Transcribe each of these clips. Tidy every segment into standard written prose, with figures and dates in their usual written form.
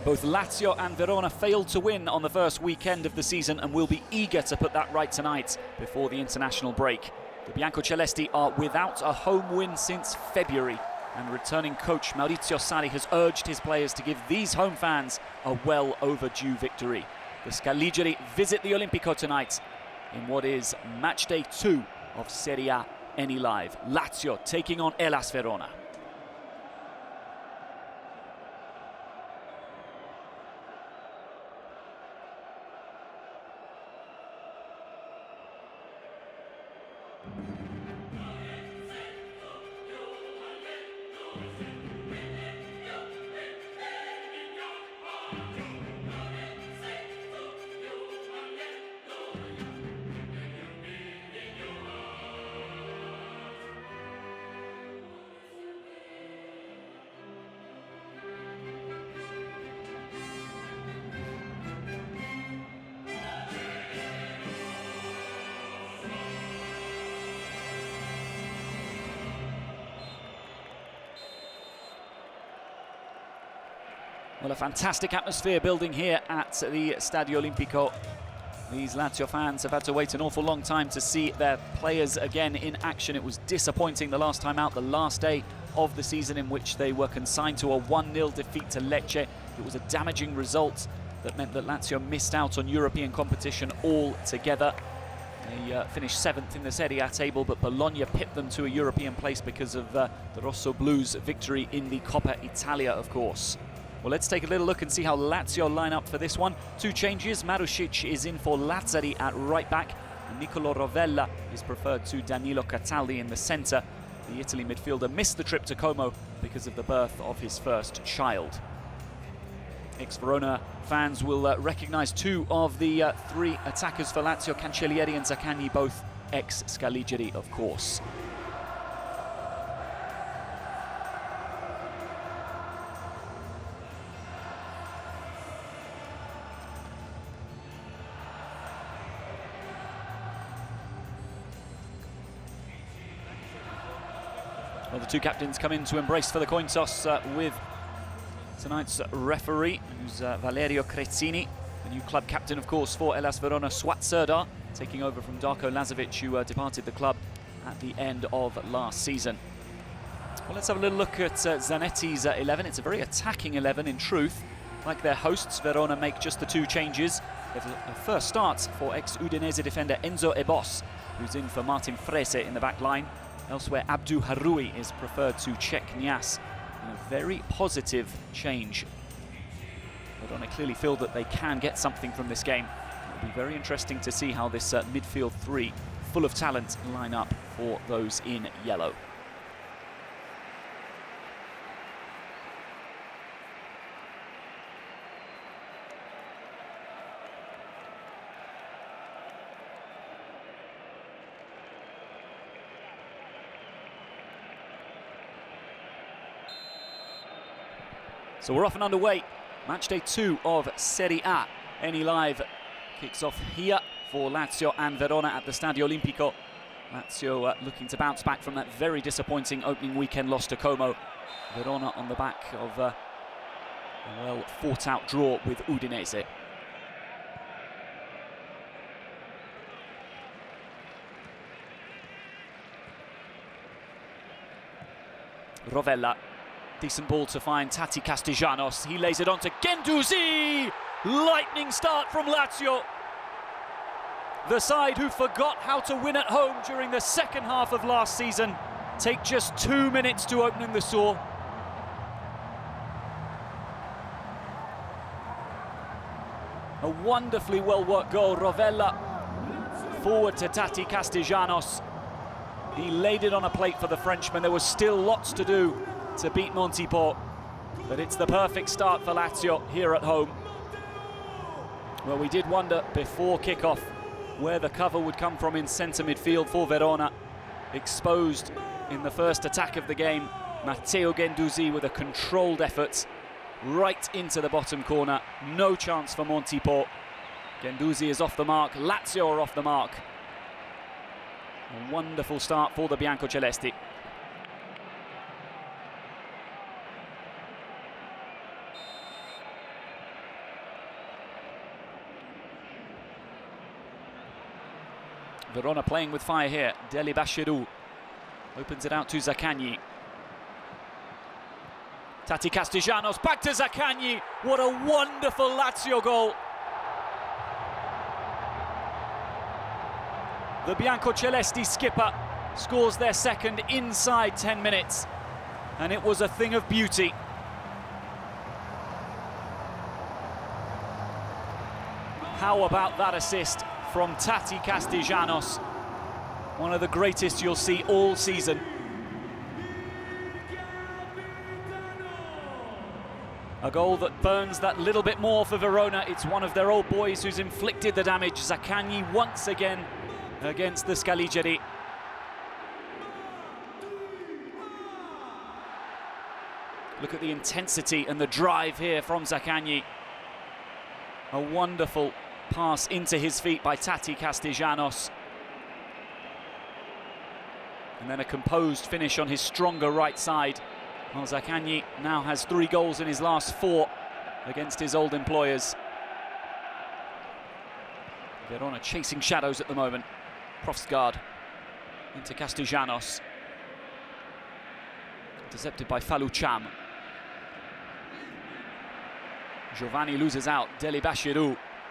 Both Lazio and Verona failed to win on the first weekend of the season and will be eager to put that right tonight before the international break. The Biancocelesti are without a home win since February, and returning coach Maurizio Sarri has urged his players to give these home fans a well overdue victory. The Scaligeri visit the Olimpico tonight in what is match day 2 of Serie A any live. Lazio taking on Hellas Verona. Well, a fantastic atmosphere building here at the Stadio Olimpico. These Lazio fans have had to wait an awful long time to see their players again in action. It was disappointing the last time out, the last day of the season, in which they were consigned to a 1-0 defeat to Lecce. It was a damaging result that meant that Lazio missed out on European competition altogether. They finished 7th in the Serie A table, but Bologna pipped them to a European place because of the Rosso-Blues' victory in the Coppa Italia, of course. Well, let's take a little look and see how Lazio line up for this one. 2 changes. Marušić is in for Lazzari at right back, and Nicolo Rovella is preferred to Danilo Cataldi in the centre. The Italy midfielder missed the trip to Como because of the birth of his first child. Ex-Verona fans will recognise 2 of the 3 attackers for Lazio, Cancellieri and Zaccagni, both ex-Scaligeri, of course. Well, the 2 captains come in to embrace for the coin toss with tonight's referee, who's Valerio Crezzini, the new club captain, of course, for Hellas Verona, Suat Serdar, taking over from Darko Lazovic, who departed the club at the end of last season. Well, let's have a little look at Zanetti's 11. It's a very attacking 11, in truth. Like their hosts, Verona make just the 2 changes. There's a first start for ex-Udinese defender Enzo Ebos, who's in for Martin Frese in the back line. Elsewhere, Abdou Haroui is preferred to Cech Nias in a very positive change. Verona clearly feel that they can get something from this game. It'll be very interesting to see how this midfield 3, full of talent, line up for those in yellow. So we're off and underway. Match day 2 of Serie A. Any live kicks off here for Lazio and Verona at the Stadio Olimpico. Lazio looking to bounce back from that very disappointing opening weekend loss to Como. Verona on the back of a well fought out draw with Udinese. Rovella. Decent ball to find Tati Castellanos. He lays it on to Guendouzi. Lightning start from Lazio. The side who forgot how to win at home during the second half of last season take just 2 minutes to open the score. A wonderfully well-worked goal. Rovella forward to Tati Castellanos. He laid it on a plate for the Frenchman. There was still lots to do to beat Montiport, but it's the perfect start for Lazio here at home. Well, we did wonder before kickoff where the cover would come from in centre midfield for Verona. Exposed in the first attack of the game, Matteo Guendouzi with a controlled effort right into the bottom corner. No chance for Montiport. Guendouzi is off the mark. Lazio are off the mark. A wonderful start for the Biancocelesti. Verona playing with fire here. Della opens it out to Zaccagni. Tati Castellanos, back to Zaccagni. What a wonderful Lazio goal. The Biancocelesti skipper scores their second inside 10 minutes. And it was a thing of beauty. How about that assist from Tati Castellanos? One of the greatest you'll see all season. A goal that burns that little bit more for Verona. It's one of their old boys who's inflicted the damage. Zaccagni once again against the Scaligeri. Look at the intensity and the drive here from Zaccagni. A wonderful pass into his feet by Tati Castellanos. And then a composed finish on his stronger right side. Well, Zaccagni now has 3 goals in his last 4 against his old employers. Verona chasing shadows at the moment. Profsgaard into Castellanos. Intercepted by Falucham. Giovanni loses out. Della.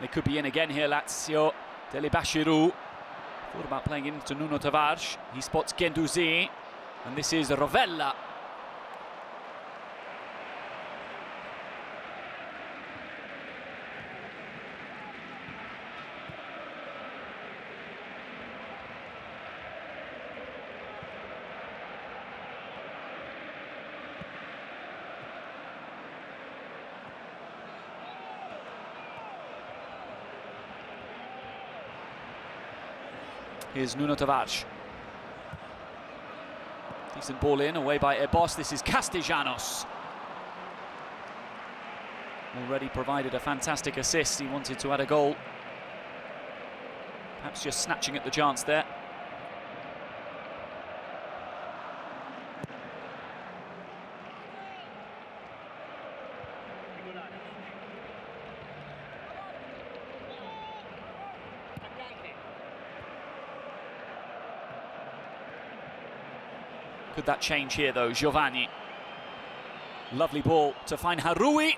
They could be in again here, Lazio. Della. Thought about playing into Nuno Tavares. He spots Guendouzi. And this is Rovella. Here's Nuno Tavares. Decent ball in, away by Ebos. This is Castellanos. Already provided a fantastic assist. He wanted to add a goal. Perhaps just snatching at the chance there. Could that change here though? Giovanni. Lovely ball to find Harui.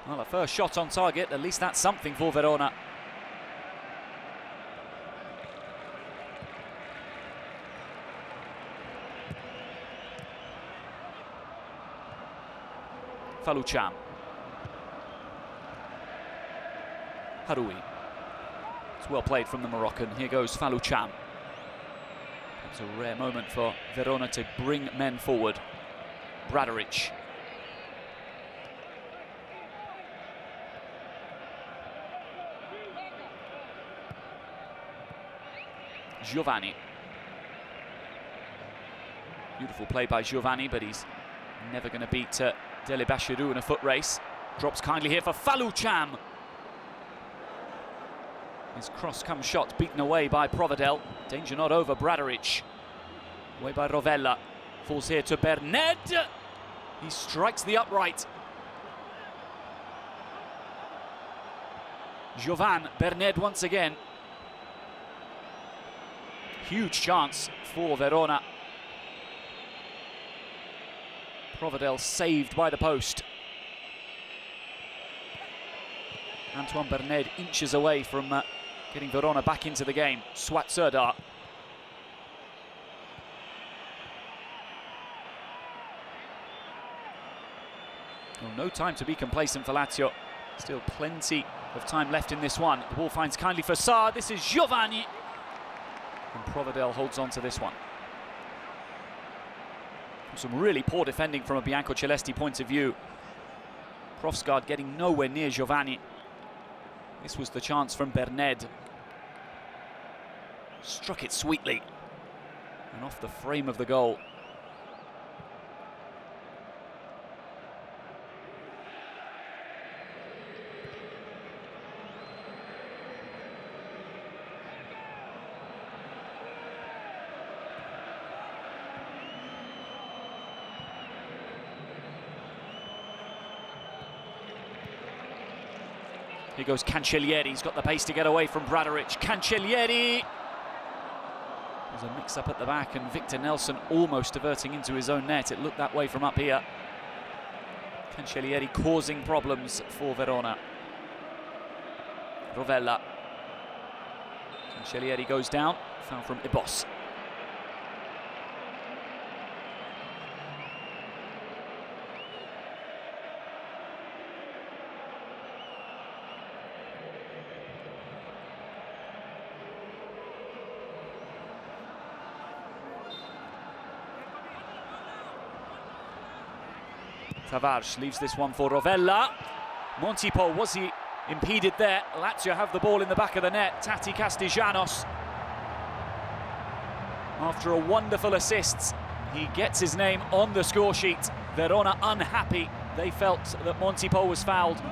Well, a first shot on target, at least that's something for Verona. Falucham. Harui. It's well played from the Moroccan. Here goes Falucham. It's a rare moment for Verona to bring men forward. Bradaric. Giovanni. Beautiful play by Giovanni, but he's never going to beat Della in a foot race. Drops kindly here for Falucham. His cross-come shot beaten away by Provedel. Danger not over, Bradaric. Away by Rovella. Falls here to Berned. He strikes the upright. Jovan Berned once again. Huge chance for Verona. Provedel saved by the post. Antoine Berned inches away from getting Verona back into the game. Swat Serdar. Well, no time to be complacent for Lazio. Still plenty of time left in this one. The ball finds kindly for Sarr. This is Giovanni. And Provedel holds on to this one. Some really poor defending from a Biancocelesti point of view. Profsgaard getting nowhere near Giovanni. This was the chance from Berned. Struck it sweetly. And off the frame of the goal. Here goes Cancellieri. He's got the pace to get away from Bradaric. Cancellieri. There's a mix-up at the back, and Victor Nelson almost diverting into his own net. It looked that way from up here. Cancellieri causing problems for Verona. Rovella. Cancellieri goes down. Foul from Ibos. Tavares leaves this one for Rovella. Montipo, was he impeded there? Lazio have the ball in the back of the net. Tati Castellanos, after a wonderful assist, he gets his name on the score sheet. Verona unhappy. They felt that Montipo was fouled.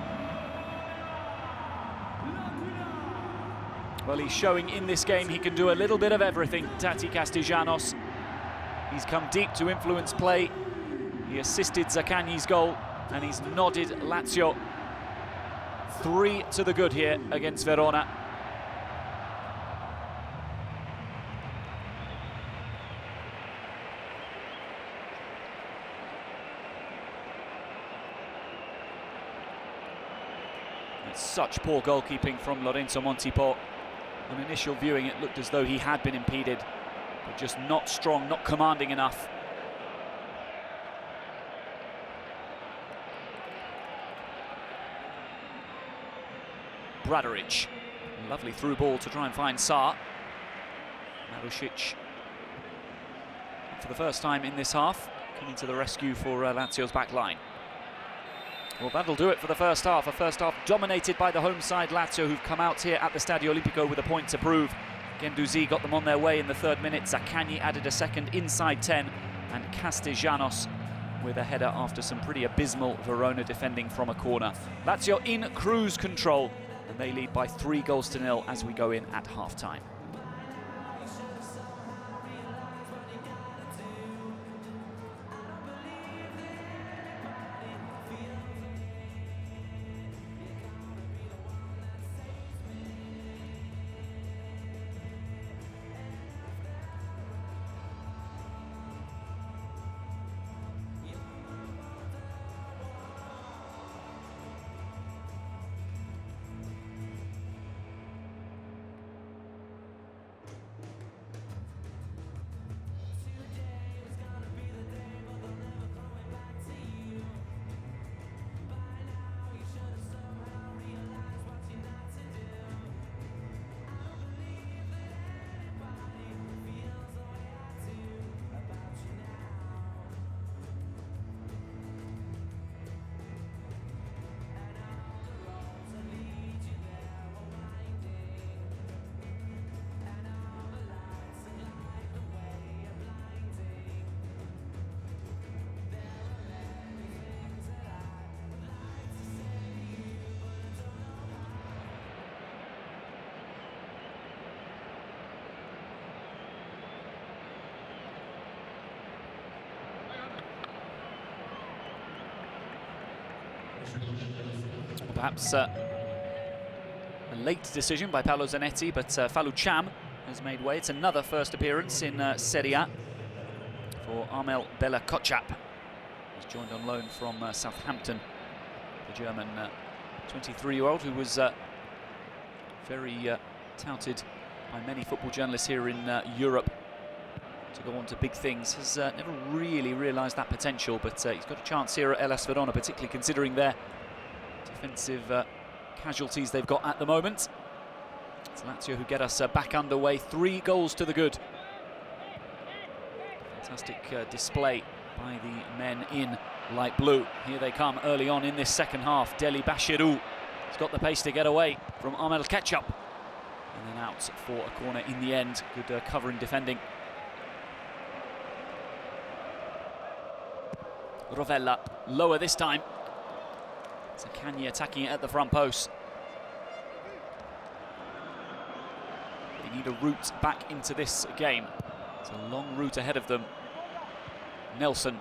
Well, he's showing in this game he can do a little bit of everything, Tati Castellanos. He's come deep to influence play. He assisted Zaccagni's goal, and he's nodded Lazio 3 to the good here against Verona. It's such poor goalkeeping from Lorenzo Montipo. On initial viewing, it looked as though he had been impeded, but just not strong, not commanding enough. Bradaric, lovely through ball to try and find Sar. Marušić, for the first time in this half, coming to the rescue for Lazio's back line. Well, that'll do it for the first half. A first half dominated by the home side Lazio, who've come out here at the Stadio Olimpico with a point to prove. Guendouzi got them on their way in the 3rd minute. Zaccagni added a second inside 10, and Castellanos with a header after some pretty abysmal Verona defending from a corner. Lazio in cruise control, and they lead by 3-0 as we go in at half-time. Perhaps a late decision by Paolo Zanetti, but Falou Cham has made way. It's another first appearance in Serie A for Armel Bella Kotchap. He's joined on loan from Southampton, the German 23-year-old who was very touted by many football journalists here in Europe to go on to big things. Has never really realised that potential, but he's got a chance here at Hellas Verona, particularly considering their defensive casualties they've got at the moment. It's Lazio who get us back underway, 3 goals to the good. Fantastic display by the men in light blue. Here they come early on in this second half. Deli Bashiru has got the pace to get away from Armel Ketchup, and then out for a corner in the end. Good covering defending. Rovella lower this time. Zaccagni attacking it at the front post. They need a route back into this game. It's a long route ahead of them. Nelson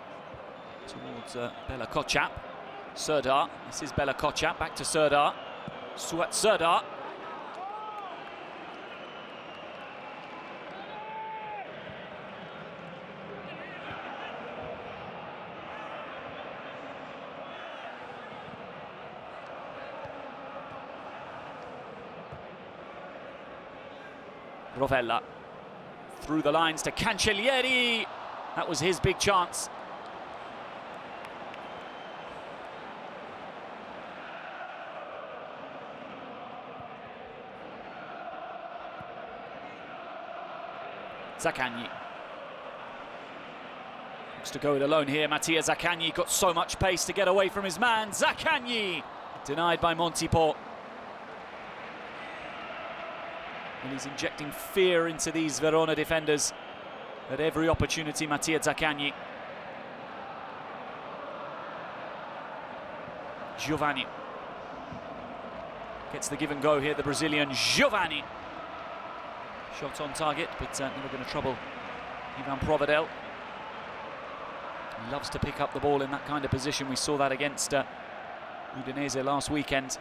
towards Bella Kotchap. Serdar, this is Bella Kotchap, back to Serdar. Suat Serdar. Rovella. Through the lines to Cancellieri. That was his big chance. Zaccagni. Looks to go it alone here. Mattia Zaccagni got so much pace to get away from his man. Zaccagni! Denied by Montipo. And he's injecting fear into these Verona defenders at every opportunity, Mattia Zaccagni. Giovanni. Gets the give and go here, the Brazilian Giovanni. Shot on target, but never going to trouble Ivan Provedel. He loves to pick up the ball in that kind of position. We saw that against Udinese last weekend.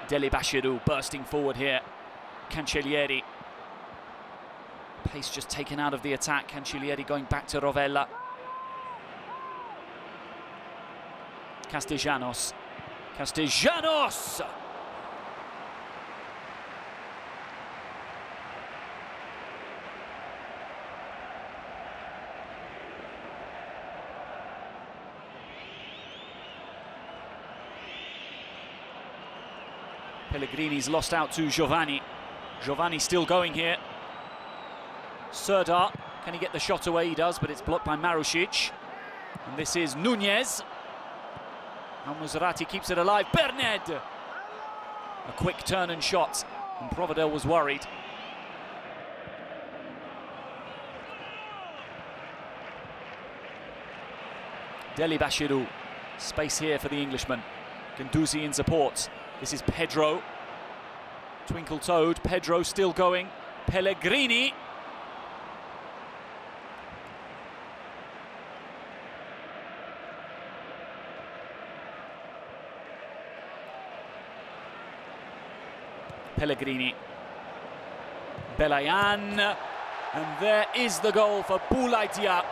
Delibashiru bursting forward here. Cancellieri. Pace just taken out of the attack. Cancellieri going back to Rovella. Castellanos. Castellanos! Pellegrini's lost out to Giovanni. Giovanni still going here. Serdar, can he get the shot away? He does, but it's blocked by Marušić. And this is Nunez. And Musrati keeps it alive. Berned! A quick turn and shot, and Provedel was worried. Delibashiru. Space here for the Englishman. Guendouzi in support. This is Pedro. Twinkle-toed. Pedro still going. Pellegrini. Pellegrini. Belayan. And there is the goal for Boulaye Dia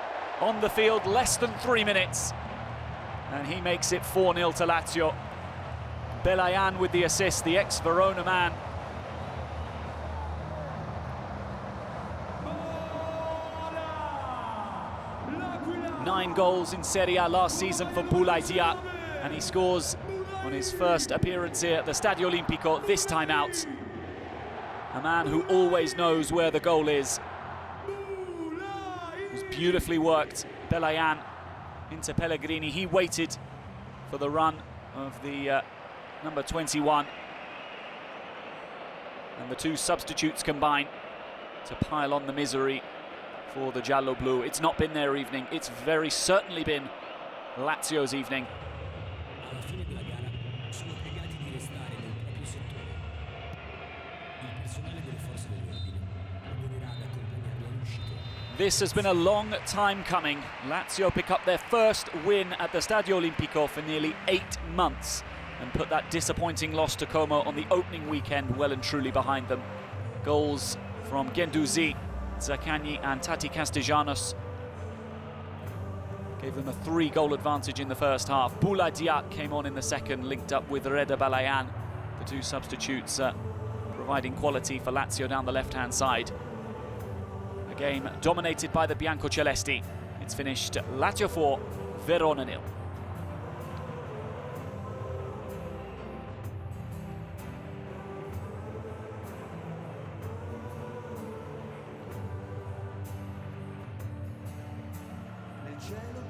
on the field, less than 3 minutes. And he makes it 4-0 to Lazio. Belayan with the assist, the ex-Verona man. Nine goals in Serie A last season for Boulaye Dia, and he scores on his first appearance here at the Stadio Olimpico, this time out. A man who always knows where the goal is. It was beautifully worked. Belayan into Pellegrini. He waited for the run of the number 21. And the two substitutes combine to pile on the misery for the Giallo Blu. It's not been their evening. It's very certainly been Lazio's evening. This has been a long time coming. Lazio pick up their first win at the Stadio Olimpico for nearly 8 months and put that disappointing loss to Como on the opening weekend well and truly behind them. Goals from Guendouzi, Zaccagni and Tati Castellanos gave them a 3-goal advantage in the first half. Boulaye Dia came on in the second, linked up with Reda Balayan, the two substitutes providing quality for Lazio down the left-hand side. A game dominated by the Biancocelesti. It's finished Lazio 4, Verona 0. Nel cielo